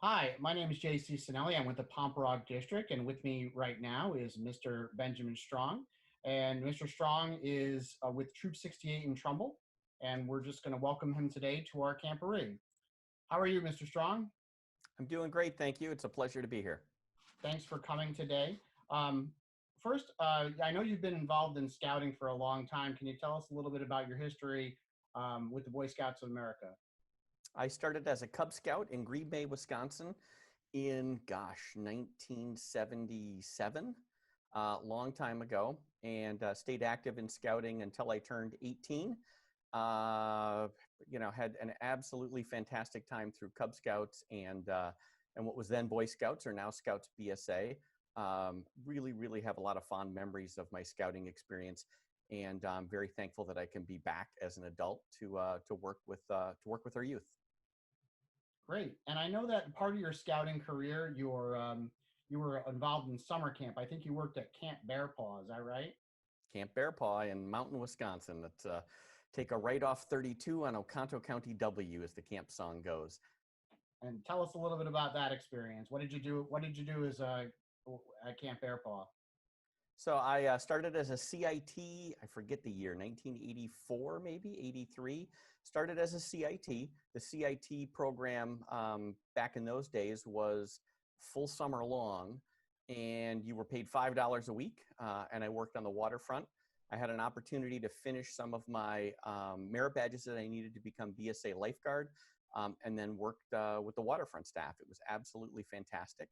Hi, my name is JC Sinelli. I'm with the Pomperog District, and with me right now is Mr. Benjamin Strong. And Mr. Strong is with Troop 68 in Trumbull, and we're just going to welcome him today to our camporee. How are you, Mr. Strong? I'm doing great, thank you. It's a pleasure to be here. Thanks for coming today. Um, First, I know you've been involved in scouting for a long time. Can you tell us a little bit about your history with the Boy Scouts of America? I started as a Cub Scout in Green Bay, Wisconsin in, 1977, long time ago, and stayed active in scouting until I turned 18. Uh, had an absolutely fantastic time through Cub Scouts and what was then Boy Scouts or now Scouts BSA. Really have a lot of fond memories of my scouting experience, and I'm very thankful that I can be back as an adult to work with our youth. Great. And I know that part of your scouting career, you were involved in summer camp. I think you worked at Camp Bear Paw. Is that right? Camp Bear Paw in Mountain, Wisconsin. That's take a right off 32 on Oconto County W, as the camp song goes. And tell us a little bit about that experience. What did you do? What did you do as at Camp Bear Paw? So I started as a CIT, I forget the year, 1984, maybe 83. Started as a CIT. The CIT program back in those days was full summer long, and you were paid $5 a week, and I worked on the waterfront. I had an opportunity to finish some of my merit badges that I needed to become BSA lifeguard, and then worked with the waterfront staff. It was absolutely fantastic.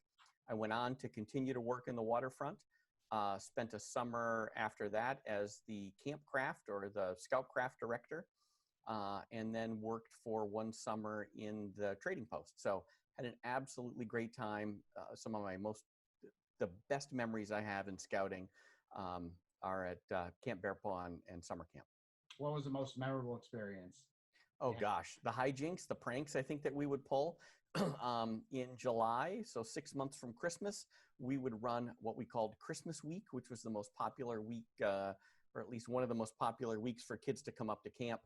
I went on to continue to work in the waterfront. Spent a summer after that as the camp craft or the scout craft director, and then worked for one summer in the trading post. So had an absolutely great time. Some of the best memories I have in scouting are at Camp Bear Paw and summer camp. What was the most memorable experience? Oh Yeah. gosh, the hijinks, the pranks I think that we would pull. In July, so 6 months from Christmas, we would run what we called Christmas Week, which was the most popular week, or at least one of the most popular weeks for kids to come up to camp.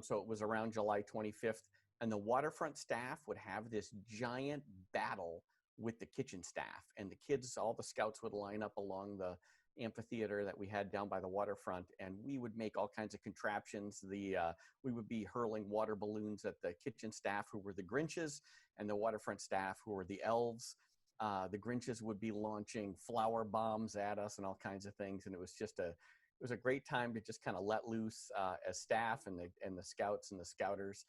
So it was around July 25th, and the waterfront staff would have this giant battle with the kitchen staff, and the kids, all the scouts would line up along the amphitheater that we had down by the waterfront, and we would make all kinds of contraptions. We would be hurling water balloons at the kitchen staff, who were the Grinches, and the waterfront staff, who were the elves. The Grinches would be launching flower bombs at us and all kinds of things, and it was a great time to just kind of let loose as staff, and the scouts and the scouters.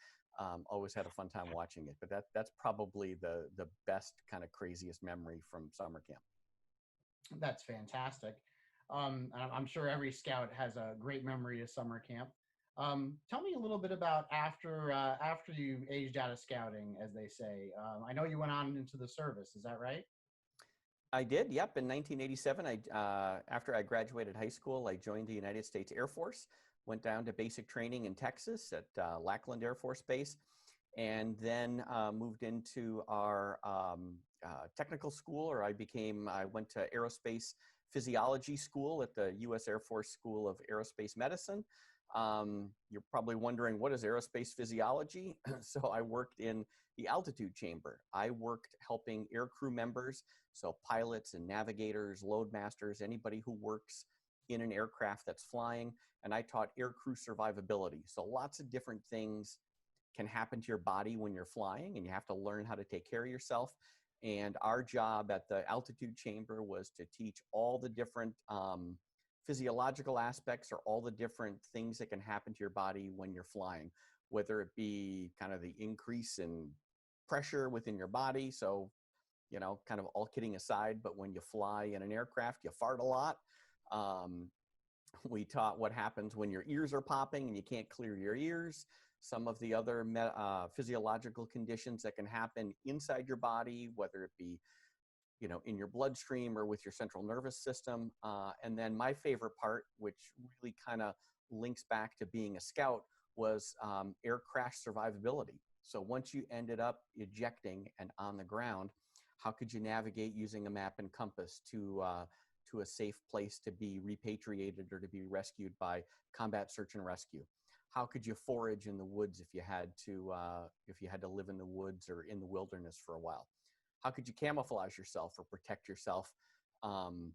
Always had a fun time watching it, but that's probably the best kind of craziest memory from summer camp. That's fantastic. And I'm sure every scout has a great memory of summer camp. Tell me a little bit about after you aged out of scouting, as they say. I know you went on into the service. Is that right? I did, yep. In 1987, after I graduated high school, I joined the United States Air Force, went down to basic training in Texas at Lackland Air Force Base, and then moved into our technical school, or I went to aerospace physiology school at the U.S. Air Force School of Aerospace Medicine. You're probably wondering, what is aerospace physiology? So I worked in the altitude chamber. I worked helping air crew members, so pilots and navigators, load masters, anybody who works in an aircraft that's flying, and I taught air crew survivability. So lots of different things can happen to your body when you're flying, and you have to learn how to take care of yourself. And our job at the altitude chamber was to teach all the different physiological aspects, or all the different things that can happen to your body when you're flying, whether it be kind of the increase in pressure within your body. So, kind of all kidding aside, but when you fly in an aircraft, you fart a lot. Um, we taught what happens when your ears are popping and you can't clear your ears. Some of the other physiological conditions that can happen inside your body, whether it be in your bloodstream or with your central nervous system. And then my favorite part, which really kind of links back to being a scout, was air crash survivability. So once you ended up ejecting and on the ground, how could you navigate using a map and compass to a safe place to be repatriated or to be rescued by combat search and rescue? how could you forage in the woods if you had to live in the woods or in the wilderness for a while? How could you camouflage yourself or protect yourself um,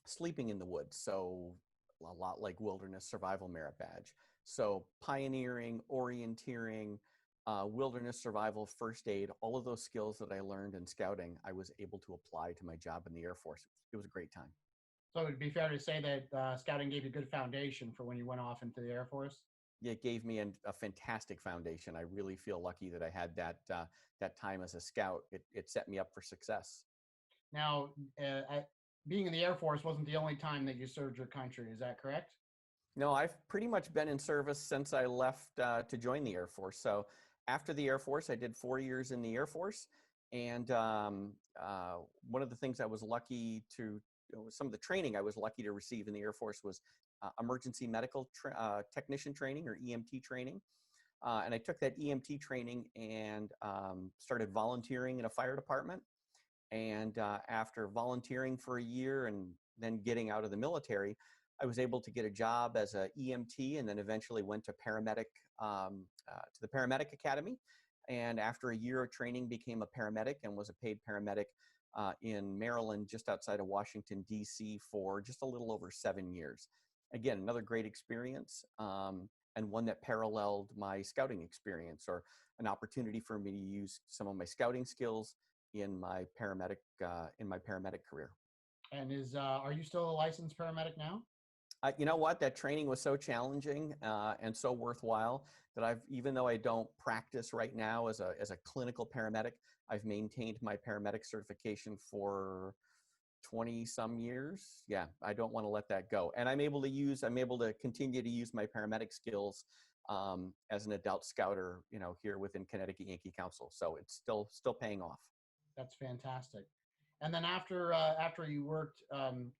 sleeping in the woods? So a lot like wilderness survival merit badge. So pioneering, orienteering, wilderness survival, first aid, all of those skills that I learned in scouting, I was able to apply to my job in the Air Force. It was a great time. So it'd be fair to say that scouting gave you a good foundation for when you went off into the Air Force. It gave me a fantastic foundation. I really feel lucky that I had that time as a scout. It set me up for success. Now, being in the Air Force wasn't the only time that you served your country. Is that correct? No, I've pretty much been in service since I left to join the Air Force. So after the Air Force, I did 4 years in the Air Force. And one of the things I was lucky to, some of the training I was lucky to receive in the Air Force was emergency medical technician training, or EMT training. And I took that EMT training and started volunteering in a fire department. And after volunteering for a year and then getting out of the military, I was able to get a job as a EMT, and then eventually went to the paramedic academy. And after a year of training, became a paramedic and was a paid paramedic in Maryland, just outside of Washington, D.C. for just a little over 7 years. Again, another great experience, and one that paralleled my scouting experience, or an opportunity for me to use some of my scouting skills in my paramedic career. And are you still a licensed paramedic now? You know what? That training was so challenging and so worthwhile that even though I don't practice right now as a clinical paramedic, I've maintained my paramedic certification for 20 some years. Yeah, I don't want to let that go. And I'm able to continue to use my paramedic skills as an adult scouter, here within Connecticut Yankee Council. So it's still paying off. That's fantastic. And then after you worked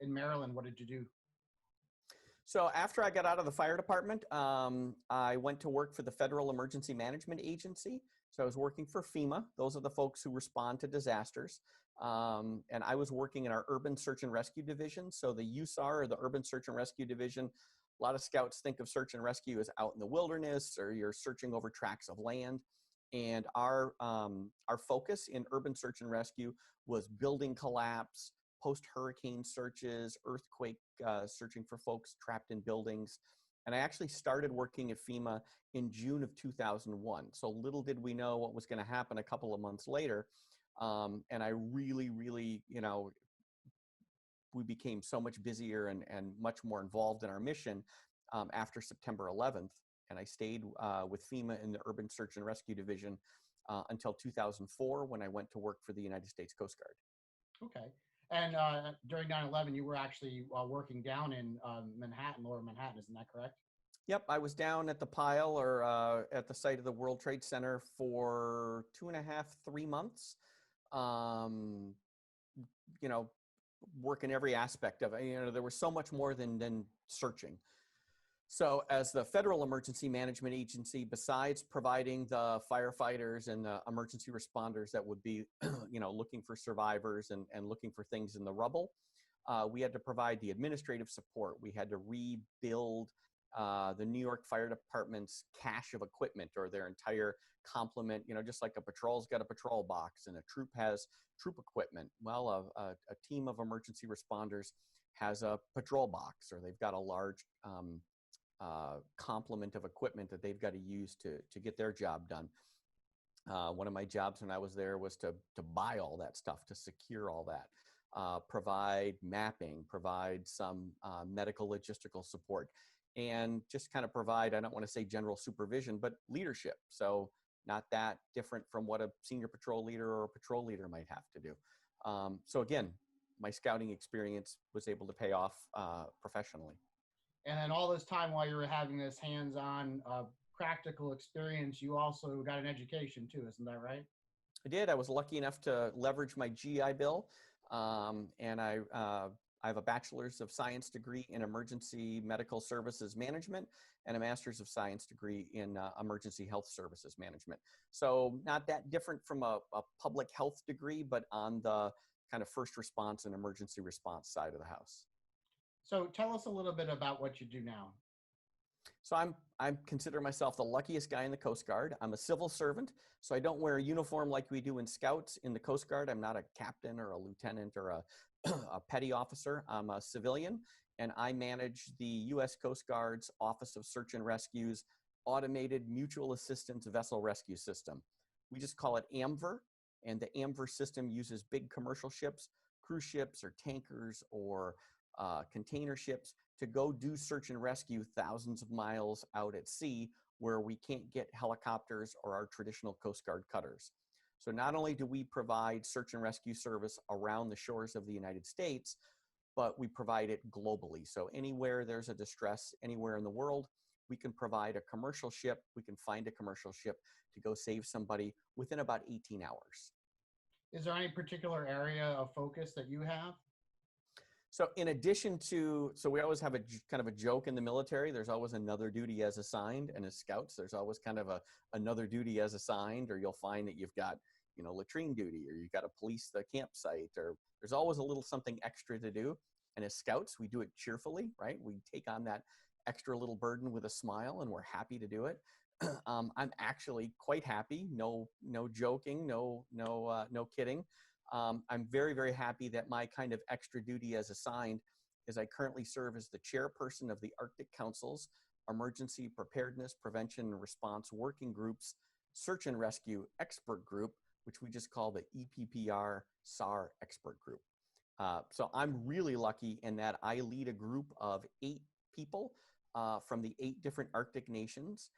in Maryland, what did you do? So after I got out of the fire department, I went to work for the Federal Emergency Management Agency. So I was working for FEMA. Those are the folks who respond to disasters. And I was working in our Urban Search and Rescue Division. So the USAR, or the Urban Search and Rescue Division, a lot of scouts think of search and rescue as out in the wilderness, or you're searching over tracts of land. And our focus in urban search and rescue was building collapse, post-hurricane searches, earthquake searching for folks trapped in buildings. And I actually started working at FEMA in June of 2001. So little did we know what was going to happen a couple of months later. And I really, we became so much busier and much more involved in our mission after September 11th. And I stayed with FEMA in the Urban Search and Rescue Division until 2004, when I went to work for the United States Coast Guard. Okay. And during 9/11, you were actually working down in Manhattan, Lower Manhattan, isn't that correct? Yep, I was down at the pile, or at the site of the World Trade Center for 2.5, 3 months. Working every aspect of it. There was so much more than searching. So as the Federal Emergency Management Agency, besides providing the firefighters and the emergency responders that would be, looking for survivors and looking for things in the rubble, we had to provide the administrative support. We had to rebuild the New York Fire Department's cache of equipment, or their entire complement. Just like a patrol's got a patrol box and a troop has troop equipment. Well, a team of emergency responders has a patrol box, or they've got a large complement of equipment that they've got to use to get their job done. One of my jobs when I was there was to buy all that stuff, to secure all that, provide mapping, provide some medical logistical support, and just kind of provide, I don't want to say general supervision, but leadership. So not that different from what a senior patrol leader or a patrol leader might have to do. So again, my scouting experience was able to pay off professionally. And then all this time while you were having this hands-on practical experience, you also got an education too, isn't that right? I did. I was lucky enough to leverage my GI Bill, and I have a Bachelor's of Science degree in Emergency Medical Services Management and a Master's of Science degree in Emergency Health Services Management. So not that different from a public health degree, but on the kind of first response and emergency response side of the house. So tell us a little bit about what you do now. So I'm consider myself the luckiest guy in the Coast Guard. I'm a civil servant, so I don't wear a uniform like we do in Scouts in the Coast Guard. I'm not a captain or a lieutenant or a, a petty officer. I'm a civilian, and I manage the U.S. Coast Guard's Office of Search and Rescue's Automated Mutual Assistance Vessel Rescue System. We just call it AMVR, and the AMVR system uses big commercial ships, cruise ships or tankers or container ships to go do search and rescue thousands of miles out at sea where we can't get helicopters or our traditional Coast Guard cutters. So not only do we provide search and rescue service around the shores of the United States, but we provide it globally. So anywhere there's a distress, anywhere in the world, we can provide a commercial ship, we can find a commercial ship to go save somebody within about 18 hours. Is there any particular area of focus that you have? So in addition to, so we always have a kind of a joke in the military, there's always another duty as assigned, and as Scouts, there's always kind of another duty as assigned, or you'll find that you've got, you know, latrine duty, or you've got to police the campsite, or there's always a little something extra to do. And as Scouts, we do it cheerfully, right? We take on that extra little burden with a smile, and we're happy to do it. I'm actually quite happy. No joking. No kidding. I'm very, very happy that my kind of extra duty as assigned is I currently serve as the chairperson of the Arctic Council's Emergency Preparedness, Prevention, and Response Working Group's Search and Rescue Expert Group, which we just call the EPPR SAR Expert Group. So I'm really lucky in that I lead a group of 8 people from the 8 different Arctic nations.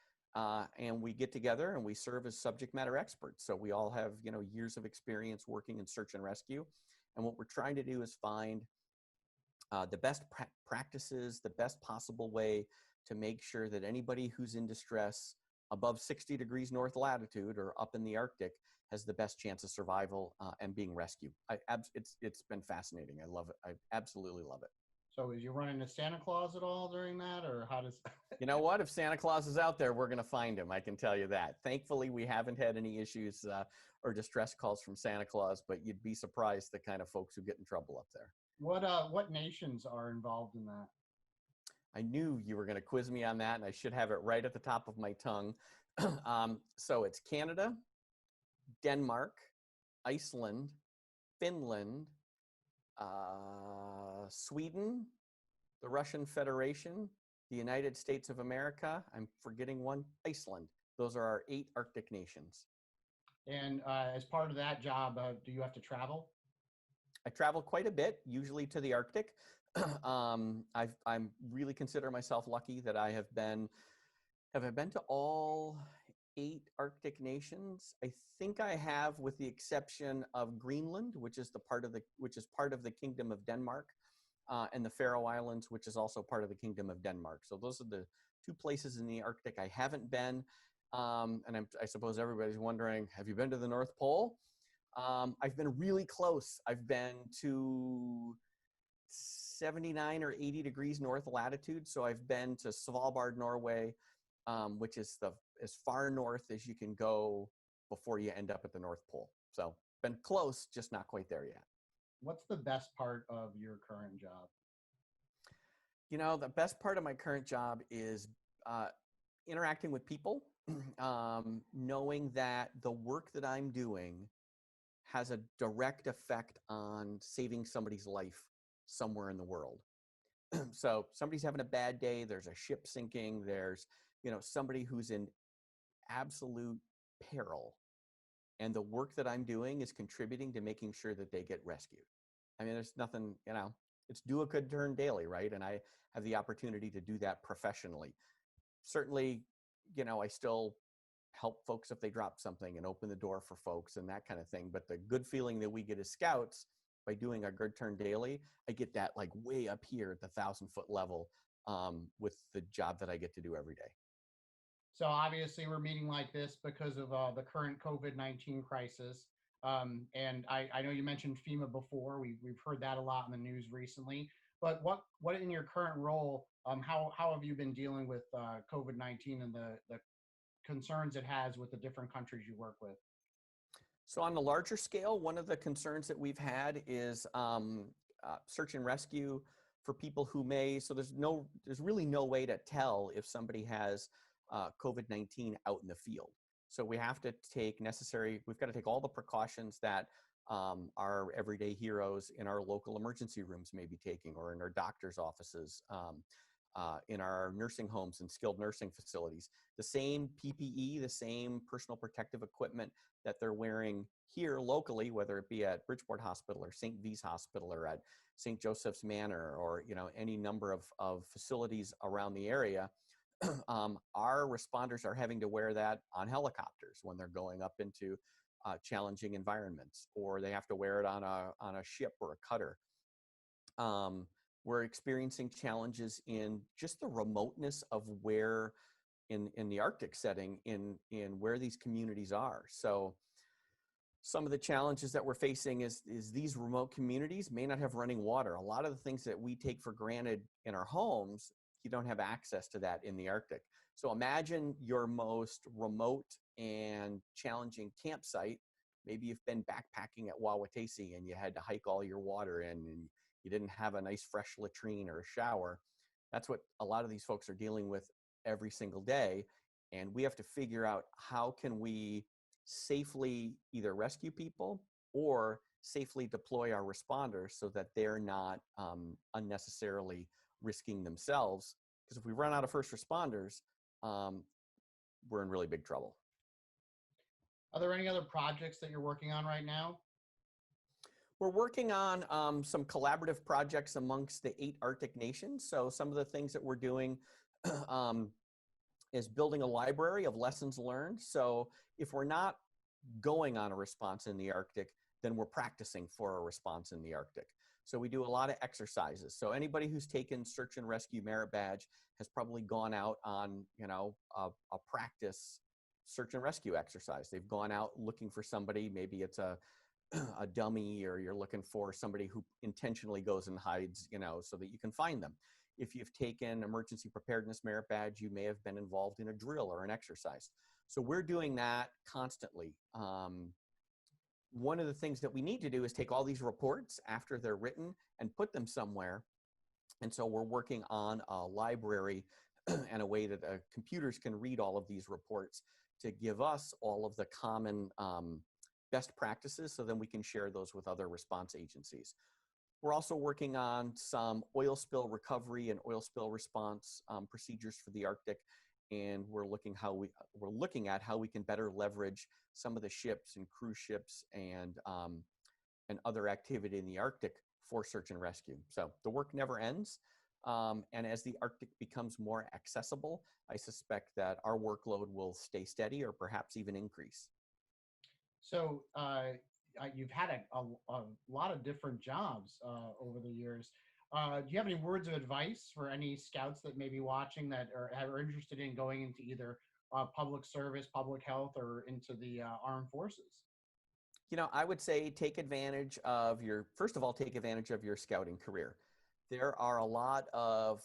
And we get together and we serve as subject matter experts. So we all have, you know, years of experience working in search and rescue. And what we're trying to do is find the best practices, the best possible way to make sure that anybody who's in distress above 60 degrees north latitude or up in the Arctic has the best chance of survival and being rescued. It's been fascinating. I love it. I absolutely love it. So is you run into Santa Claus at all during that, or how does? You know what? If Santa Claus is out there, we're going to find him. I can tell you that. Thankfully, we haven't had any issues or distress calls from Santa Claus, but you'd be surprised the kind of folks who get in trouble up there. What nations are involved in that? I knew you were going to quiz me on that, and I should have it right at the top of my tongue. So it's Canada, Denmark, Iceland, Finland, Sweden, the Russian Federation, the United States of America. I'm forgetting one, Iceland. Those are our 8 Arctic nations. And as part of that job, do you have to travel? I travel quite a bit, usually to the Arctic. I'm really consider myself lucky that I have been to all 8 Arctic nations. I think I have, with the exception of Greenland, which is part of the Kingdom of Denmark, and the Faroe Islands, which is also part of the Kingdom of Denmark. So those are the 2 places in the Arctic I haven't been. And I suppose everybody's wondering, have you been to the North Pole? I've been really close. I've been to 79 or 80 degrees north latitude. So I've been to Svalbard, Norway, which is as far north as you can go before you end up at the North Pole. So been close, just not quite there yet. What's the best part of your current job? You know, the best part of my current job is interacting with people, knowing that the work that I'm doing has a direct effect on saving somebody's life somewhere in the world. So somebody's having a bad day, there's a ship sinking, there's, you know, somebody who's in absolute peril. And the work that I'm doing is contributing to making sure that they get rescued. I mean, there's nothing, you know, it's do a good turn daily, right? And I have the opportunity to do that professionally. Certainly, you know, I still help folks if they drop something and open the door for folks and that kind of thing. But the good feeling that we get as Scouts by doing our good turn daily, I get that like way up here at the 1,000-foot level with the job that I get to do every day. So obviously we're meeting like this because of the current COVID-19 crisis. And I know you mentioned FEMA before. We've heard that a lot in the news recently. But what in your current role, how have you been dealing with COVID-19 and the concerns it has with the different countries you work with? So on the larger scale, one of the concerns that we've had is search and rescue for people who may, so there's really no way to tell if somebody has COVID-19 out in the field. So we've got to take all the precautions that our everyday heroes in our local emergency rooms may be taking, or in our doctor's offices, in our nursing homes and skilled nursing facilities. The same PPE, the same personal protective equipment that they're wearing here locally, whether it be at Bridgeport Hospital or St. V's Hospital or at St. Joseph's Manor, or any number of facilities around the area. Our responders are having to wear that on helicopters when they're going up into challenging environments, or they have to wear it on a ship or a cutter. We're experiencing challenges in just the remoteness of where in the Arctic setting, in where these communities are. So some of the challenges that we're facing is these remote communities may not have running water. A lot of the things that we take for granted in our homes, you don't have access to that in the Arctic. So imagine your most remote and challenging campsite. Maybe you've been backpacking at Wawatesi and you had to hike all your water in, and you didn't have a nice fresh latrine or a shower. That's what a lot of these folks are dealing with every single day. And we have to figure out how can we safely either rescue people or safely deploy our responders so that they're not unnecessarily risking themselves. Because if we run out of first responders, we're in really big trouble. Are there any other projects that you're working on right now? We're working on some collaborative projects amongst the 8 Arctic nations. So some of the things that we're doing is building a library of lessons learned. So if we're not going on a response in the Arctic, then we're practicing for a response in the Arctic. So we do a lot of exercises. So anybody who's taken Search and Rescue Merit Badge has probably gone out on, a practice search and rescue exercise. They've gone out looking for somebody. Maybe it's a dummy, or you're looking for somebody who intentionally goes and hides, so that you can find them. If you've taken Emergency Preparedness Merit Badge, you may have been involved in a drill or an exercise. So we're doing that constantly. One of the things that we need to do is take all these reports after they're written and put them somewhere. And so we're working on a library and a way that computers can read all of these reports to give us all of the common best practices, so then we can share those with other response agencies. We're also working on some oil spill recovery and oil spill response procedures for the Arctic, and we're looking at how we can better leverage some of the ships and cruise ships and other activity in the Arctic for search and rescue. So the work never ends, and as the Arctic becomes more accessible, I suspect that our workload will stay steady or perhaps even increase. So you've had a lot of different jobs over the years. Do you have any words of advice for any scouts that may be watching that are interested in going into either public service, public health, or into the armed forces? I would say take advantage of your scouting career. There are a lot of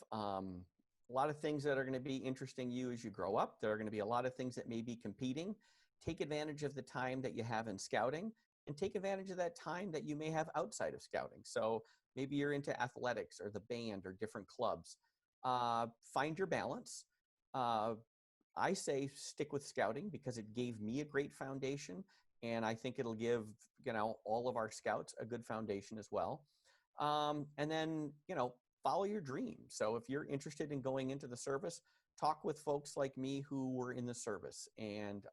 things that are going to be interesting you as you grow up. There are going to be a lot of things that may be competing. Take advantage of the time that you have in scouting, and take advantage of that time that you may have outside of scouting. So maybe you're into athletics or the band or different clubs. Find your balance. I say stick with scouting because it gave me a great foundation, and I think it'll give all of our scouts a good foundation as well. And then follow your dream. So if you're interested in going into the service, talk with folks like me who were in the service, and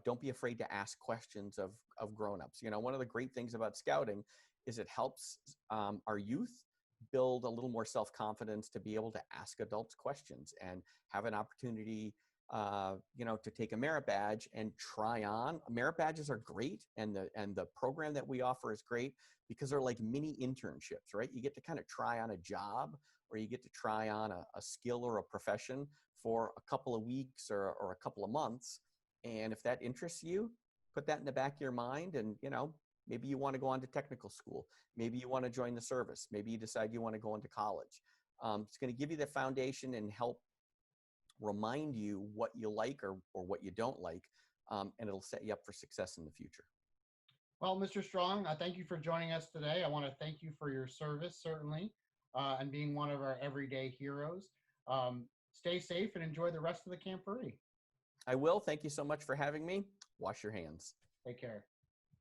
don't be afraid to ask questions of grown-ups. One of the great things about scouting is it helps our youth build a little more self-confidence to be able to ask adults questions and have an opportunity to take a merit badge and try on. Merit badges are great, and the program that we offer is great because they're like mini internships, right? You get to kind of try on a job, or you get to try on a skill or a profession for a couple of weeks or a couple of months. And if that interests you, put that in the back of your mind. And, maybe you want to go on to technical school. Maybe you want to join the service. Maybe you decide you want to go into college. It's going to give you the foundation and help remind you what you like or what you don't like. And it'll set you up for success in the future. Well, Mr. Strong, thank you for joining us today. I want to thank you for your service, certainly. and being one of our everyday heroes. Stay safe and enjoy the rest of the Camporee. I will. Thank you so much for having me. Wash your hands. Take care.